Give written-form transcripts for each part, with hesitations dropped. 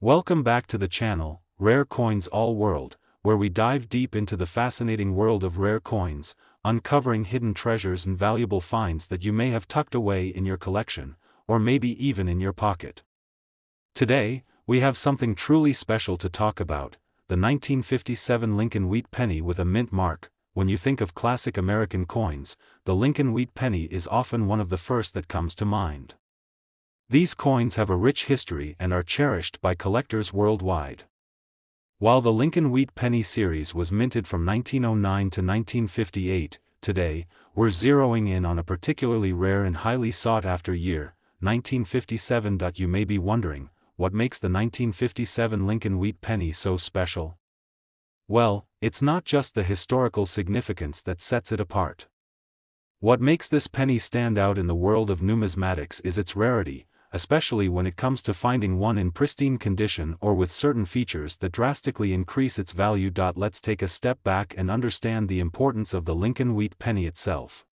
Welcome back to the channel, Rare Coins All World, where we dive deep into the fascinating world of rare coins, uncovering hidden treasures and valuable finds that you may have tucked away in your collection, or maybe even in your pocket. Today, we have something truly special to talk about, the 1957 Lincoln Wheat Penny with a mint mark. When you think of classic American coins, the Lincoln Wheat Penny is often one of the first that comes to mind. These coins have a rich history and are cherished by collectors worldwide. While the Lincoln Wheat Penny series was minted from 1909 to 1958, today, we're zeroing in on a particularly rare and highly sought-after year, 1957. You may be wondering, what makes the 1957 Lincoln Wheat Penny so special? Well, it's not just the historical significance that sets it apart. What makes this penny stand out in the world of numismatics is its rarity, especially when it comes to finding one in pristine condition or with certain features that drastically increase its value. Let's take a step back and understand the importance of the Lincoln Wheat Penny itself.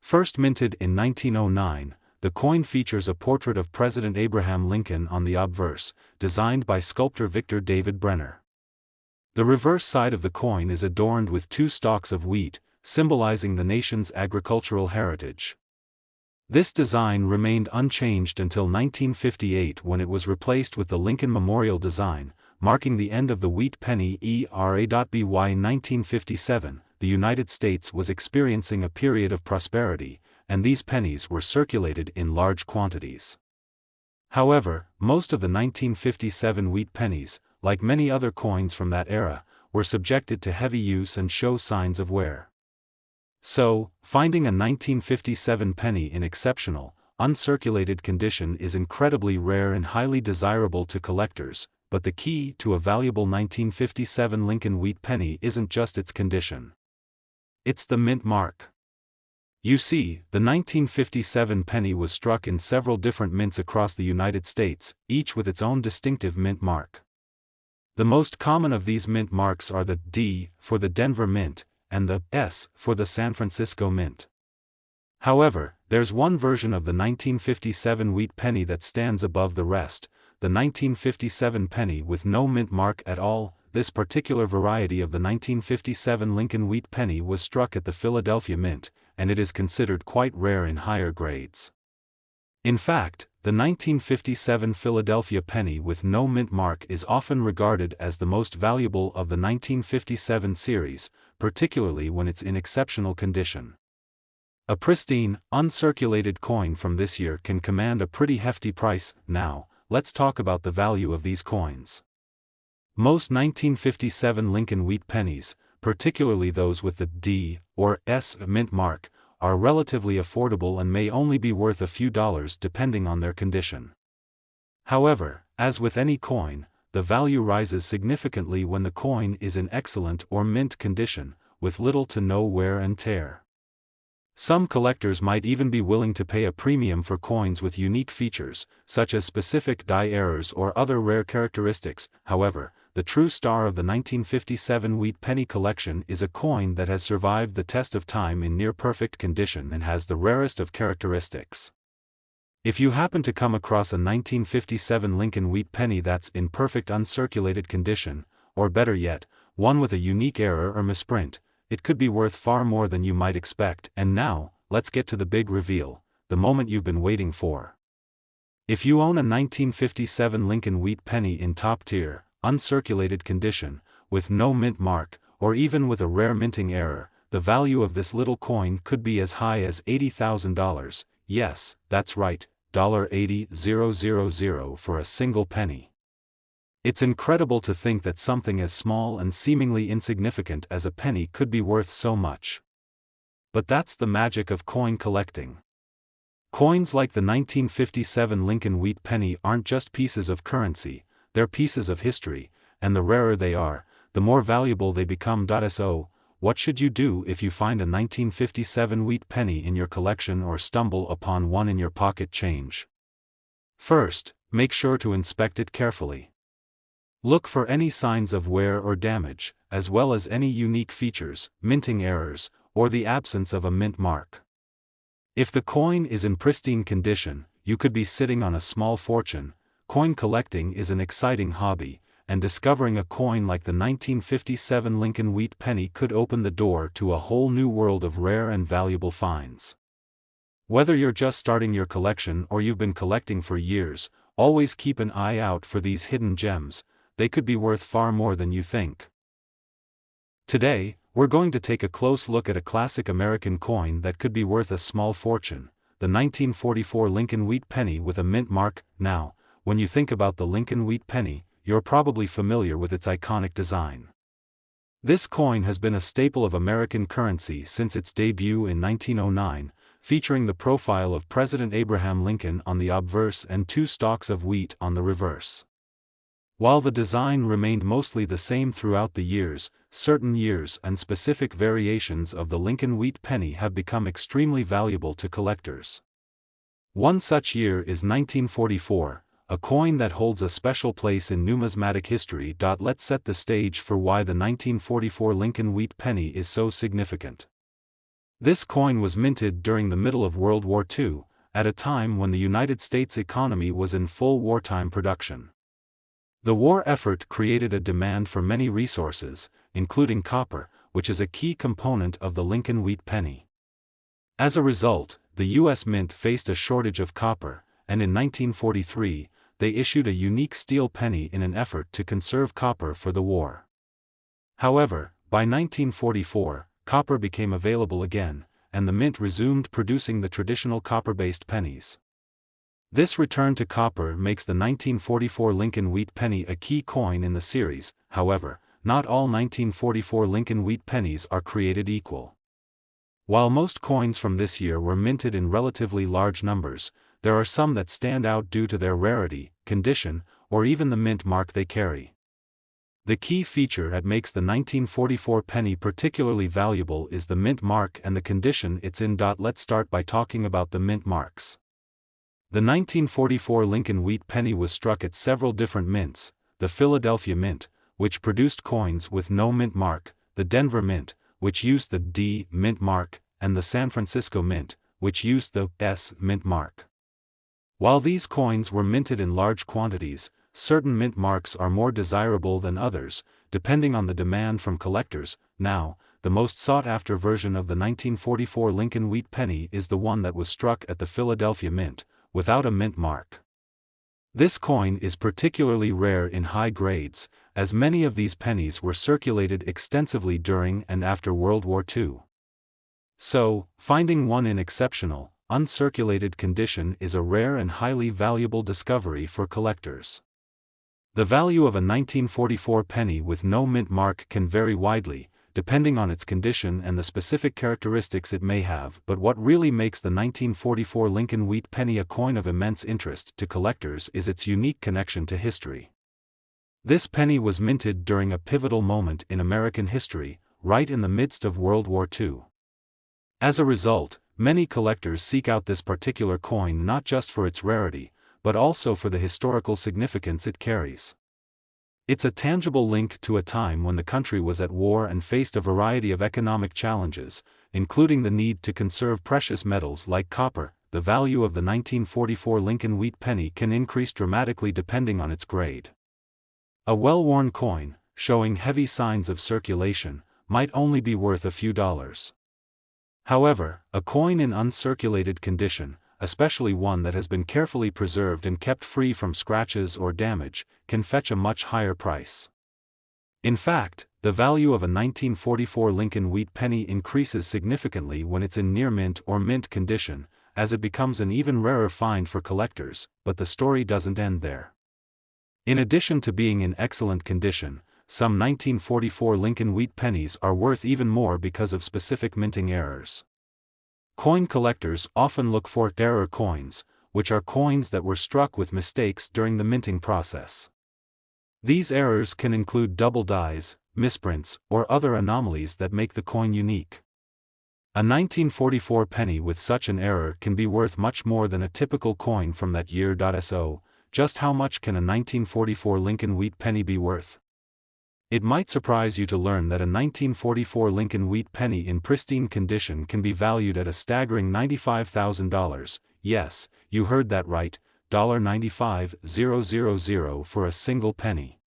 First minted in 1909, the coin features a portrait of President Abraham Lincoln on the obverse, designed by sculptor Victor David Brenner. The reverse side of the coin is adorned with two stalks of wheat, symbolizing the nation's agricultural heritage. This design remained unchanged until 1958, when it was replaced with the Lincoln Memorial design, marking the end of the wheat penny era. In 1957, the United States was experiencing a period of prosperity, and these pennies were circulated in large quantities. However, most of the 1957 wheat pennies, like many other coins from that era, were subjected to heavy use and show signs of wear. So, finding a 1957 penny in exceptional, uncirculated condition is incredibly rare and highly desirable to collectors, but the key to a valuable 1957 Lincoln Wheat Penny isn't just its condition. It's the mint mark. You see, the 1957 penny was struck in several different mints across the United States, each with its own distinctive mint mark. The most common of these mint marks are the D for the Denver Mint, and the S for the San Francisco Mint. However, there's one version of the 1957 wheat penny that stands above the rest, the 1957 penny with no mint mark at all. This particular variety of the 1957 Lincoln Wheat Penny was struck at the Philadelphia Mint, and it is considered quite rare in higher grades. In fact, the 1957 Philadelphia penny with no mint mark is often regarded as the most valuable of the 1957 series, particularly when it's in exceptional condition. A pristine, uncirculated coin from this year can command a pretty hefty price. Now, let's talk about the value of these coins. Most 1957 Lincoln Wheat pennies, particularly those with the D or S mint mark, are relatively affordable and may only be worth a few dollars depending on their condition. However, as with any coin, the value rises significantly when the coin is in excellent or mint condition, with little to no wear and tear. Some collectors might even be willing to pay a premium for coins with unique features, such as specific die errors or other rare characteristics. However, the true star of the 1957 wheat penny collection is a coin that has survived the test of time in near-perfect condition and has the rarest of characteristics. If you happen to come across a 1957 Lincoln Wheat Penny that's in perfect uncirculated condition, or better yet, one with a unique error or misprint, it could be worth far more than you might expect. And now, let's get to the big reveal, the moment you've been waiting for. If you own a 1957 Lincoln Wheat Penny in top-tier, uncirculated condition, with no mint mark, or even with a rare minting error, the value of this little coin could be as high as $80,000, yes, that's right, $80,000 for a single penny. It's incredible to think that something as small and seemingly insignificant as a penny could be worth so much. But that's the magic of coin collecting. Coins like the 1957 Lincoln Wheat Penny aren't just pieces of currency, they're pieces of history, and the rarer they are, the more valuable they become. So, what should you do if you find a 1957 wheat penny in your collection or stumble upon one in your pocket change? First, make sure to inspect it carefully. Look for any signs of wear or damage, as well as any unique features, minting errors, or the absence of a mint mark. If the coin is in pristine condition, you could be sitting on a small fortune. coin collecting is an exciting hobby, and discovering a coin like the 1957 Lincoln Wheat penny could open the door to a whole new world of rare and valuable finds. Whether you're just starting your collection or you've been collecting for years, always keep an eye out for these hidden gems. They could be worth far more than you think. Today, we're going to take a close look at a classic American coin that could be worth a small fortune, the 1944 Lincoln Wheat penny with a mint mark. Now, when you think about the Lincoln Wheat penny, you're probably familiar with its iconic design. This coin has been a staple of American currency since its debut in 1909, featuring the profile of President Abraham Lincoln on the obverse and 2 stalks of wheat on the reverse. While the design remained mostly the same throughout the years, certain years and specific variations of the Lincoln Wheat penny have become extremely valuable to collectors. One such year is 1944, a coin that holds a special place in numismatic history. Let's set the stage for why the 1944 Lincoln Wheat penny is so significant. This coin was minted during the middle of World War II, at a time when the United States economy was in full wartime production. The war effort created a demand for many resources, including copper, which is a key component of the Lincoln Wheat penny. As a result, the U.S. Mint faced a shortage of copper, and in 1943, they issued a unique steel penny in an effort to conserve copper for the war. However, by 1944, copper became available again, and the mint resumed producing the traditional copper-based pennies. This return to copper makes the 1944 Lincoln Wheat penny a key coin in the series. However, not all 1944 Lincoln Wheat pennies are created equal. While most coins from this year were minted in relatively large numbers, there are some that stand out due to their rarity, condition, or even the mint mark they carry. The key feature that makes the 1944 penny particularly valuable is the mint mark and the condition it's in. Let's start by talking about the mint marks. The 1944 Lincoln Wheat penny was struck at several different mints: the Philadelphia Mint, which produced coins with no mint mark, the Denver Mint, which used the D mint mark, and the San Francisco Mint, which used the S mint mark. While these coins were minted in large quantities, certain mint marks are more desirable than others, depending on the demand from collectors. Now, the most sought-after version of the 1944 Lincoln Wheat penny is the one that was struck at the Philadelphia Mint, without a mint mark. This coin is particularly rare in high grades, as many of these pennies were circulated extensively during and after World War II. So, finding one in exceptional, uncirculated condition is a rare and highly valuable discovery for collectors. The value of a 1944 penny with no mint mark can vary widely, depending on its condition and the specific characteristics it may have. But what really makes the 1944 Lincoln Wheat penny a coin of immense interest to collectors is its unique connection to history. This penny was minted during a pivotal moment in American history, right in the midst of World War II. As a result, many collectors seek out this particular coin not just for its rarity, but also for the historical significance it carries. It's a tangible link to a time when the country was at war and faced a variety of economic challenges, including the need to conserve precious metals like copper. The value of the 1944 Lincoln Wheat penny can increase dramatically depending on its grade. A well-worn coin, showing heavy signs of circulation, might only be worth a few dollars. However, a coin in uncirculated condition, especially one that has been carefully preserved and kept free from scratches or damage, can fetch a much higher price. In fact, the value of a 1944 Lincoln Wheat penny increases significantly when it's in near mint or mint condition, as it becomes an even rarer find for collectors. But the story doesn't end there. In addition to being in excellent condition, some 1944 Lincoln Wheat pennies are worth even more because of specific minting errors. Coin collectors often look for error coins, which are coins that were struck with mistakes during the minting process. These errors can include double dies, misprints, or other anomalies that make the coin unique. A 1944 penny with such an error can be worth much more than a typical coin from that year. So, just how much can a 1944 Lincoln Wheat penny be worth? It might surprise you to learn that a 1944 Lincoln Wheat penny in pristine condition can be valued at a staggering $95,000. Yes, you heard that right, $95,000 for a single penny.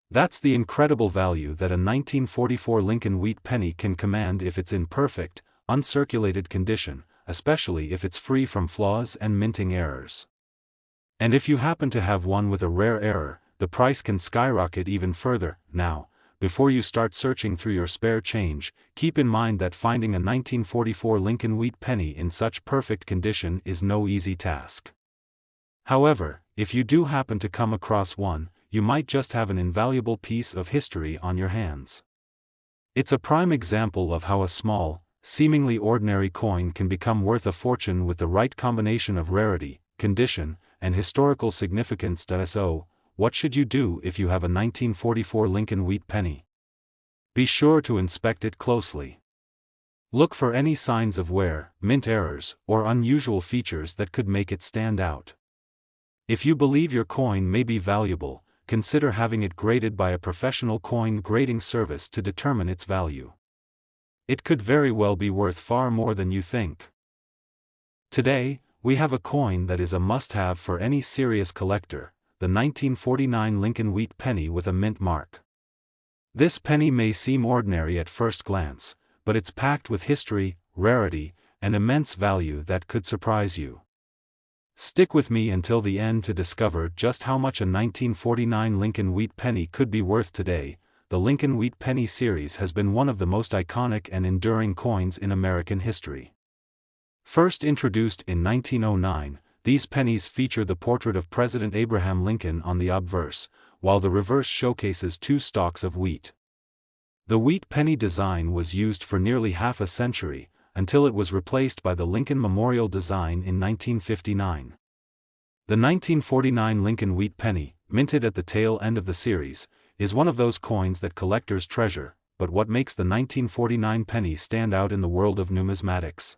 That's the incredible value that a 1944 Lincoln wheat penny can command if it's in perfect, uncirculated condition, especially if it's free from flaws and minting errors. And if you happen to have one with a rare error, the price can skyrocket even further. Now, before you start searching through your spare change, keep in mind that finding a 1944 Lincoln wheat penny in such perfect condition is no easy task. However, if you do happen to come across one, you might just have an invaluable piece of history on your hands. It's a prime example of how a small, seemingly ordinary coin can become worth a fortune with the right combination of rarity, condition, and historical significance. So, what should you do if you have a 1944 Lincoln wheat penny? Be sure to inspect it closely. Look for any signs of wear, mint errors, or unusual features that could make it stand out. If you believe your coin may be valuable, consider having it graded by a professional coin grading service to determine its value. It could very well be worth far more than you think. Today, we have a coin that is a must-have for any serious collector, the 1949 Lincoln wheat penny with a mint mark. This penny may seem ordinary at first glance, but it's packed with history, rarity, and immense value that could surprise you. Stick with me until the end to discover just how much a 1949 Lincoln wheat penny could be worth today. The Lincoln wheat penny series has been one of the most iconic and enduring coins in American history. First introduced in 1909, these pennies feature the portrait of President Abraham Lincoln on the obverse, while the reverse showcases two stalks of wheat. The wheat penny design was used for nearly half a century, until it was replaced by the Lincoln Memorial design in 1959. The 1949 Lincoln wheat penny, minted at the tail end of the series, is one of those coins that collectors treasure. But what makes the 1949 penny stand out in the world of numismatics?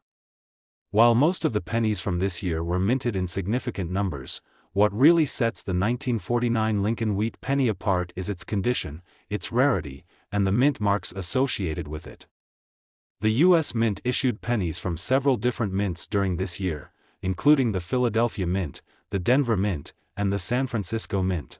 While most of the pennies from this year were minted in significant numbers, what really sets the 1949 Lincoln wheat penny apart is its condition, its rarity, and the mint marks associated with it. The U.S. Mint issued pennies from several different mints during this year, including the Philadelphia Mint, the Denver Mint, and the San Francisco Mint.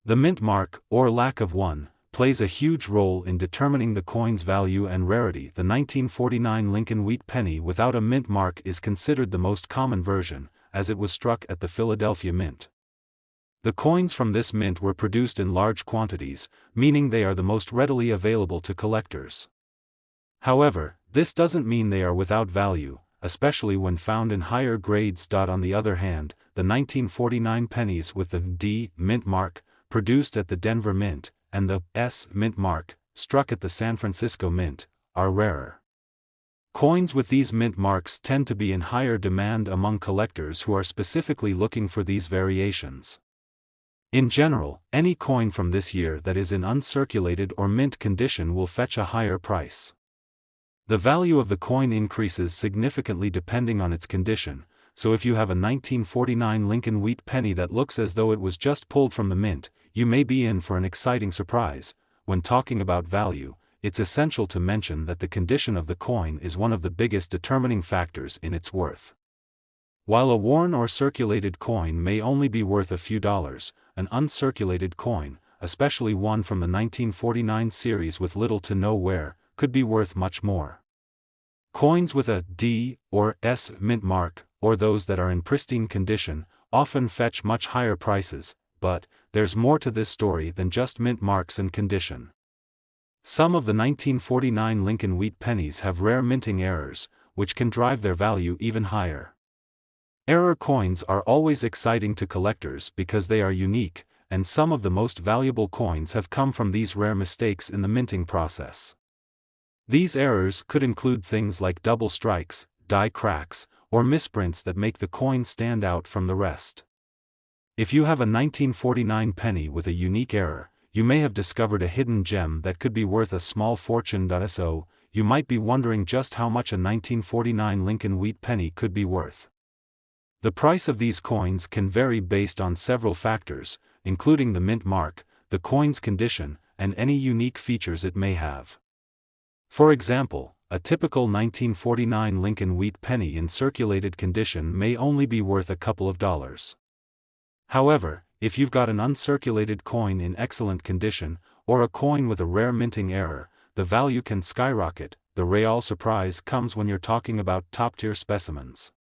The mint mark, or lack of one, plays a huge role in determining the coin's value and rarity. The 1949 Lincoln wheat penny without a mint mark is considered the most common version, as it was struck at the Philadelphia Mint. The coins from this mint were produced in large quantities, meaning they are the most readily available to collectors. However, this doesn't mean they are without value, especially when found in higher grades. On the other hand, the 1949 pennies with the D mint mark, produced at the Denver Mint, and the S mint mark, struck at the San Francisco Mint, are rarer. Coins with these mint marks tend to be in higher demand among collectors who are specifically looking for these variations. In general, any coin from this year that is in uncirculated or mint condition will fetch a higher price. The value of the coin increases significantly depending on its condition, so if you have a 1949 Lincoln wheat penny that looks as though it was just pulled from the mint, you may be in for an exciting surprise. When talking about value, it's essential to mention that the condition of the coin is one of the biggest determining factors in its worth. While a worn or circulated coin may only be worth a few dollars, an uncirculated coin, especially one from the 1949 series with little to no wear, could be worth much more. Coins with a D or S mint mark, or those that are in pristine condition, often fetch much higher prices, but there's more to this story than just mint marks and condition. Some of the 1949 Lincoln wheat pennies have rare minting errors, which can drive their value even higher. Error coins are always exciting to collectors because they are unique, and some of the most valuable coins have come from these rare mistakes in the minting process. These errors could include things like double strikes, die cracks, or misprints that make the coin stand out from the rest. If you have a 1949 penny with a unique error, you may have discovered a hidden gem that could be worth a small fortune. So, you might be wondering just how much a 1949 Lincoln wheat penny could be worth. The price of these coins can vary based on several factors, including the mint mark, the coin's condition, and any unique features it may have. For example, a typical 1949 Lincoln wheat penny in circulated condition may only be worth a couple of dollars. However, if you've got an uncirculated coin in excellent condition, or a coin with a rare minting error, the value can skyrocket. The real surprise comes when you're talking about top-tier specimens.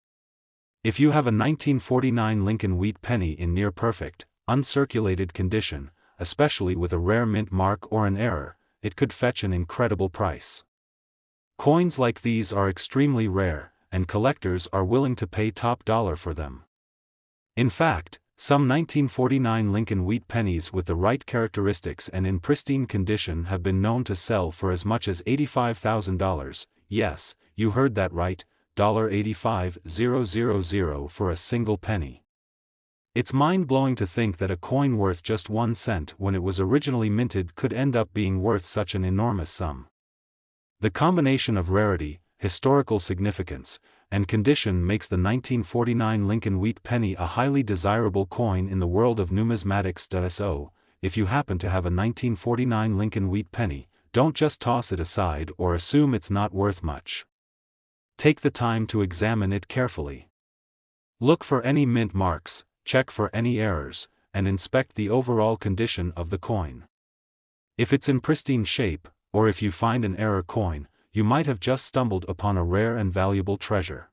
If you have a 1949 Lincoln wheat penny in near-perfect, uncirculated condition, especially with a rare mint mark or an error, it could fetch an incredible price. Coins like these are extremely rare, and collectors are willing to pay top dollar for them. In fact, some 1949 Lincoln wheat pennies with the right characteristics and in pristine condition have been known to sell for as much as $85,000, yes, you heard that right, $85,000 for a single penny. It's mind-blowing to think that a coin worth just 1 cent when it was originally minted could end up being worth such an enormous sum. The combination of rarity, historical significance, and condition makes the 1949 Lincoln wheat penny a highly desirable coin in the world of numismatics. So, if you happen to have a 1949 Lincoln wheat penny, don't just toss it aside or assume it's not worth much. Take the time to examine it carefully. Look for any mint marks, check for any errors, and inspect the overall condition of the coin. If it's in pristine shape, or if you find an error coin, you might have just stumbled upon a rare and valuable treasure.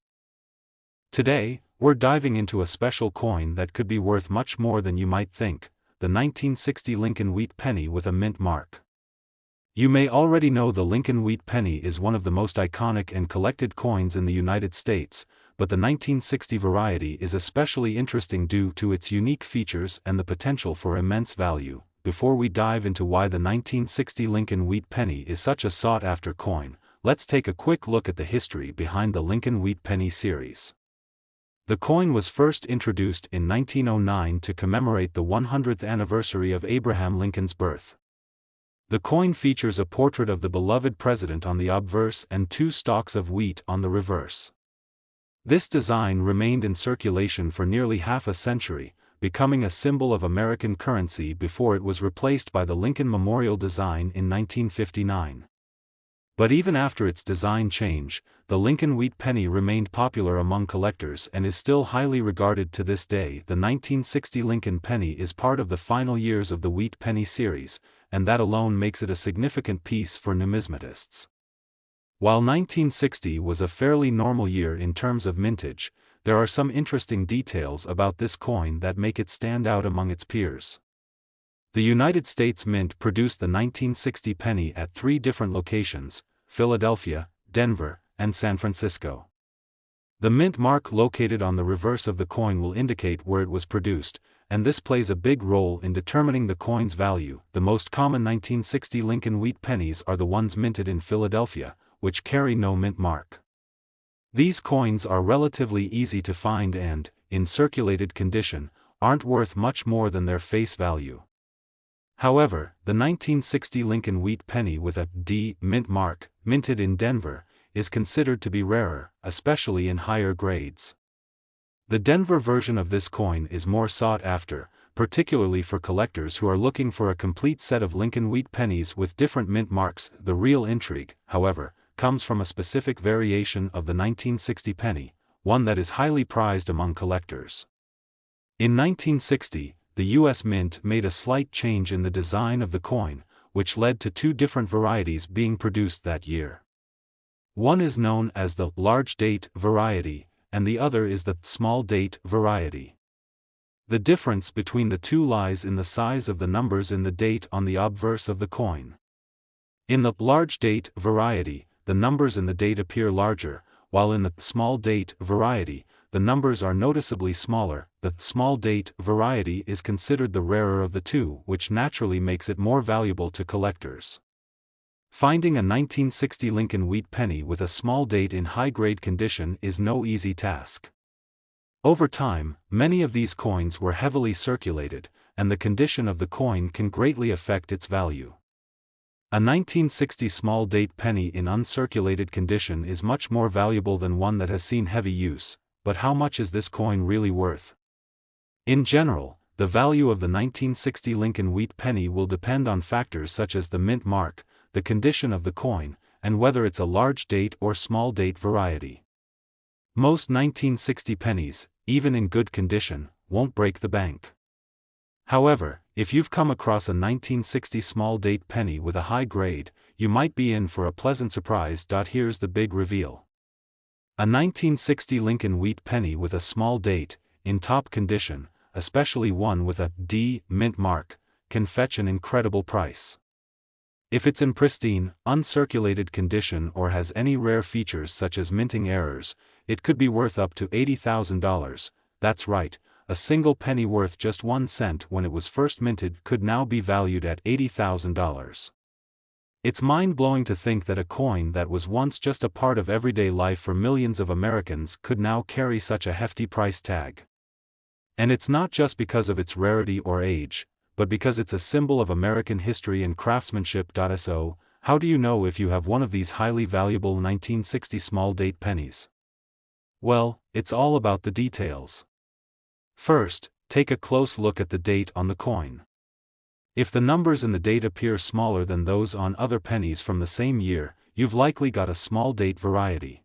Today, we're diving into a special coin that could be worth much more than you might think, the 1960 Lincoln wheat penny with a mint mark. You may already know the Lincoln wheat penny is one of the most iconic and collected coins in the United States, but the 1960 variety is especially interesting due to its unique features and the potential for immense value. Before we dive into why the 1960 Lincoln wheat penny is such a sought-after coin, let's take a quick look at the history behind the Lincoln wheat penny series. The coin was first introduced in 1909 to commemorate the 100th anniversary of Abraham Lincoln's birth. The coin features a portrait of the beloved president on the obverse and 2 stalks of wheat on the reverse. This design remained in circulation for nearly half a century, becoming a symbol of American currency before it was replaced by the Lincoln Memorial design in 1959. But even after its design change, the Lincoln wheat penny remained popular among collectors and is still highly regarded to this day. The 1960 Lincoln penny is part of the final years of the wheat penny series, and that alone makes it a significant piece for numismatists. While 1960 was a fairly normal year in terms of mintage, there are some interesting details about this coin that make it stand out among its peers. The United States Mint produced the 1960 penny at 3 different locations: Philadelphia, Denver, and San Francisco. The mint mark located on the reverse of the coin will indicate where it was produced, and this plays a big role in determining the coin's value. The most common 1960 Lincoln wheat pennies are the ones minted in Philadelphia, which carry no mint mark. These coins are relatively easy to find and, in circulated condition, aren't worth much more than their face value. However, the 1960 Lincoln wheat penny with a D mint mark, minted in Denver, is considered to be rarer, especially in higher grades. The Denver version of this coin is more sought after, particularly for collectors who are looking for a complete set of Lincoln wheat pennies with different mint marks. The real intrigue, however, comes from a specific variation of the 1960 penny, one that is highly prized among collectors. In 1960, the U.S. Mint made a slight change in the design of the coin, which led to 2 different varieties being produced that year. One is known as the large date variety, and the other is the small date variety. The difference between the 2 lies in the size of the numbers in the date on the obverse of the coin. In the large date variety, the numbers in the date appear larger, while in the small date variety, the numbers are noticeably smaller. The small date variety is considered the rarer of the 2, which naturally makes it more valuable to collectors. Finding a 1960 Lincoln wheat penny with a small date in high-grade condition is no easy task. Over time, many of these coins were heavily circulated, and the condition of the coin can greatly affect its value. A 1960 small date penny in uncirculated condition is much more valuable than one that has seen heavy use, but how much is this coin really worth? In general, the value of the 1960 Lincoln wheat penny will depend on factors such as the mint mark, the condition of the coin, and whether it's a large date or small date variety. Most 1960 pennies, even in good condition, won't break the bank. However, if you've come across a 1960 small date penny with a high grade, you might be in for a pleasant surprise. Here's the big reveal. A 1960 Lincoln wheat penny with a small date, in top condition, especially one with a D mint mark, can fetch an incredible price. If it's in pristine, uncirculated condition or has any rare features such as minting errors, it could be worth up to $80,000. That's right, a single penny worth just 1 cent when it was first minted could now be valued at $80,000. It's mind-blowing to think that a coin that was once just a part of everyday life for millions of Americans could now carry such a hefty price tag. And it's not just because of its rarity or age, but because it's a symbol of American history and craftsmanship. So, how do you know if you have one of these highly valuable 1960 small date pennies? Well, it's all about the details. First, take a close look at the date on the coin. If the numbers in the date appear smaller than those on other pennies from the same year, you've likely got a small date variety.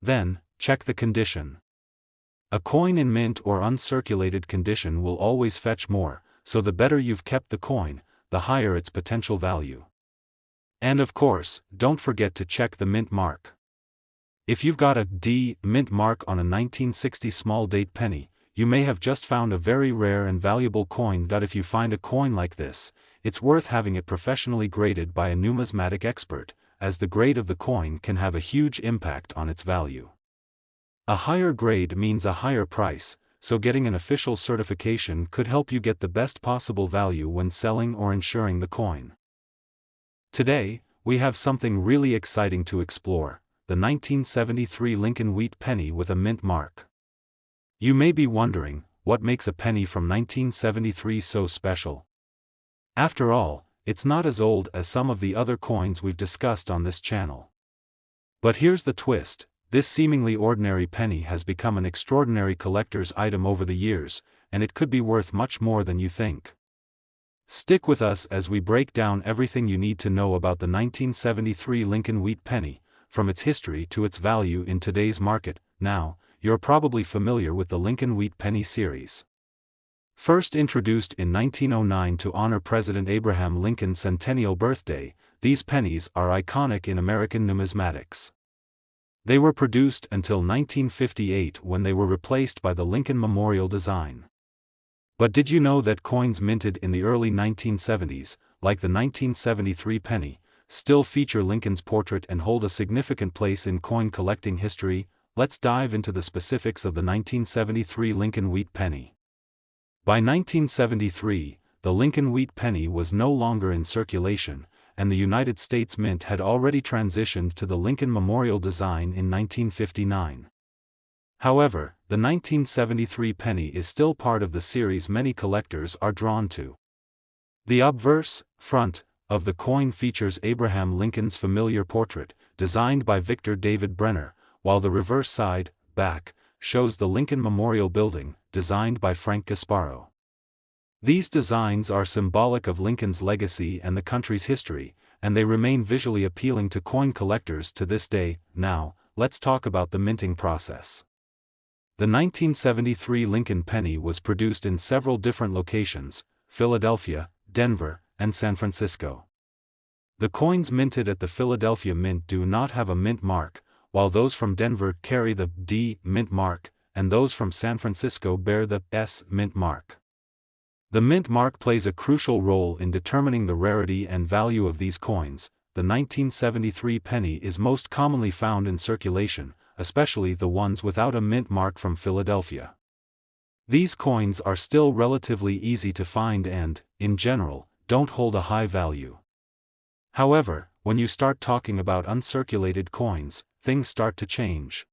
Then, check the condition. A coin in mint or uncirculated condition will always fetch more, so the better you've kept the coin, the higher its potential value. And of course, don't forget to check the mint mark. If you've got a D mint mark on a 1960 small date penny, you may have just found a very rare and valuable coin. If you find a coin like this, it's worth having it professionally graded by a numismatic expert, as the grade of the coin can have a huge impact on its value. A higher grade means a higher price, so getting an official certification could help you get the best possible value when selling or insuring the coin. Today, we have something really exciting to explore: the 1973 Lincoln wheat penny with a mint mark. You may be wondering, what makes a penny from 1973 so special? After all, it's not as old as some of the other coins we've discussed on this channel. But here's the twist: this seemingly ordinary penny has become an extraordinary collector's item over the years, and it could be worth much more than you think. Stick with us as we break down everything you need to know about the 1973 Lincoln wheat penny, from its history to its value in today's market. Now, you're probably familiar with the Lincoln wheat penny series. First introduced in 1909 to honor President Abraham Lincoln's centennial birthday, these pennies are iconic in American numismatics. They were produced until 1958, when they were replaced by the Lincoln Memorial design. But did you know that coins minted in the early 1970s, like the 1973 penny, still feature Lincoln's portrait and hold a significant place in coin collecting history? Let's dive into the specifics of the 1973 Lincoln wheat penny. By 1973, the Lincoln wheat penny was no longer in circulation, and the United States Mint had already transitioned to the Lincoln Memorial design in 1959. However, the 1973 penny is still part of the series many collectors are drawn to. The obverse, front, of the coin features Abraham Lincoln's familiar portrait, designed by Victor David Brenner, while the reverse side, back, shows the Lincoln Memorial Building, designed by Frank Gasparo. These designs are symbolic of Lincoln's legacy and the country's history, and they remain visually appealing to coin collectors to this day. Now, let's talk about the minting process. The 1973 Lincoln penny was produced in several different locations: Philadelphia, Denver, and San Francisco. The coins minted at the Philadelphia Mint do not have a mint mark, while those from Denver carry the D mint mark, and those from San Francisco bear the S mint mark. The mint mark plays a crucial role in determining the rarity and value of these coins. The 1973 penny is most commonly found in circulation, especially the ones without a mint mark from Philadelphia. These coins are still relatively easy to find and, in general, don't hold a high value. However, when you start talking about uncirculated coins, things start to change.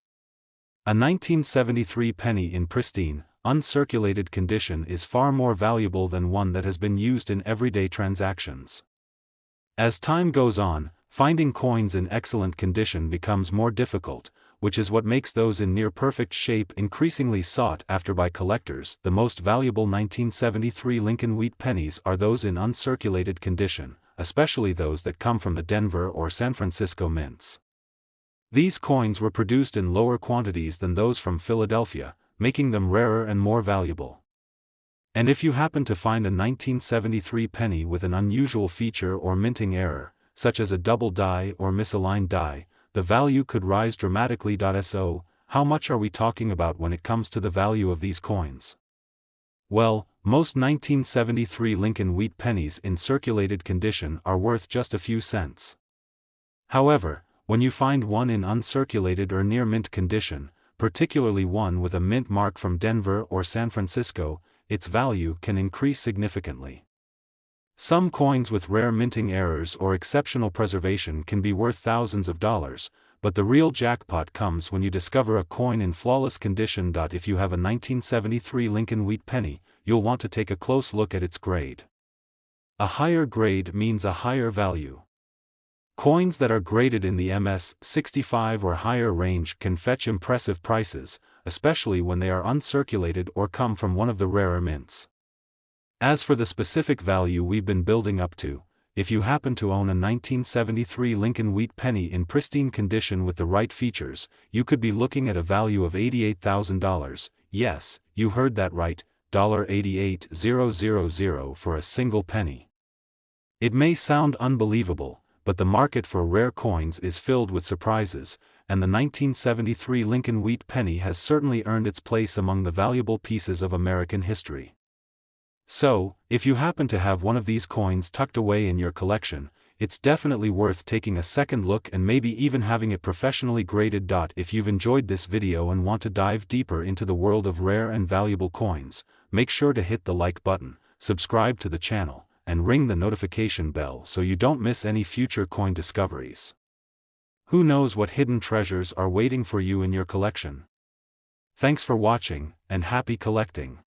A 1973 penny in pristine, uncirculated condition is far more valuable than one that has been used in everyday transactions. As time goes on, finding coins in excellent condition becomes more difficult, which is what makes those in near-perfect shape increasingly sought after by collectors. The most valuable 1973 Lincoln wheat pennies are those in uncirculated condition, especially those that come from the Denver or San Francisco mints. These coins were produced in lower quantities than those from Philadelphia, making them rarer and more valuable. And if you happen to find a 1973 penny with an unusual feature or minting error, such as a double die or misaligned die, the value could rise dramatically. So, how much are we talking about when it comes to the value of these coins? Well, most 1973 Lincoln wheat pennies in circulated condition are worth just a few cents. However, when you find one in uncirculated or near mint condition, particularly one with a mint mark from Denver or San Francisco, its value can increase significantly. Some coins with rare minting errors or exceptional preservation can be worth thousands of dollars, but the real jackpot comes when you discover a coin in flawless condition. If you have a 1973 Lincoln wheat penny, you'll want to take a close look at its grade. A higher grade means a higher value. Coins that are graded in the MS 65 or higher range can fetch impressive prices, especially when they are uncirculated or come from one of the rarer mints. As for the specific value we've been building up to, if you happen to own a 1973 Lincoln wheat penny in pristine condition with the right features, you could be looking at a value of $88,000, yes, you heard that right, $88,000 for a single penny. It may sound unbelievable, but the market for rare coins is filled with surprises, and the 1973 Lincoln wheat penny has certainly earned its place among the valuable pieces of American history. So, if you happen to have one of these coins tucked away in your collection, it's definitely worth taking a second look and maybe even having it professionally graded. If you've enjoyed this video and want to dive deeper into the world of rare and valuable coins, make sure to hit the like button, subscribe to the channel, and ring the notification bell so you don't miss any future coin discoveries. Who knows what hidden treasures are waiting for you in your collection? Thanks for watching, and happy collecting!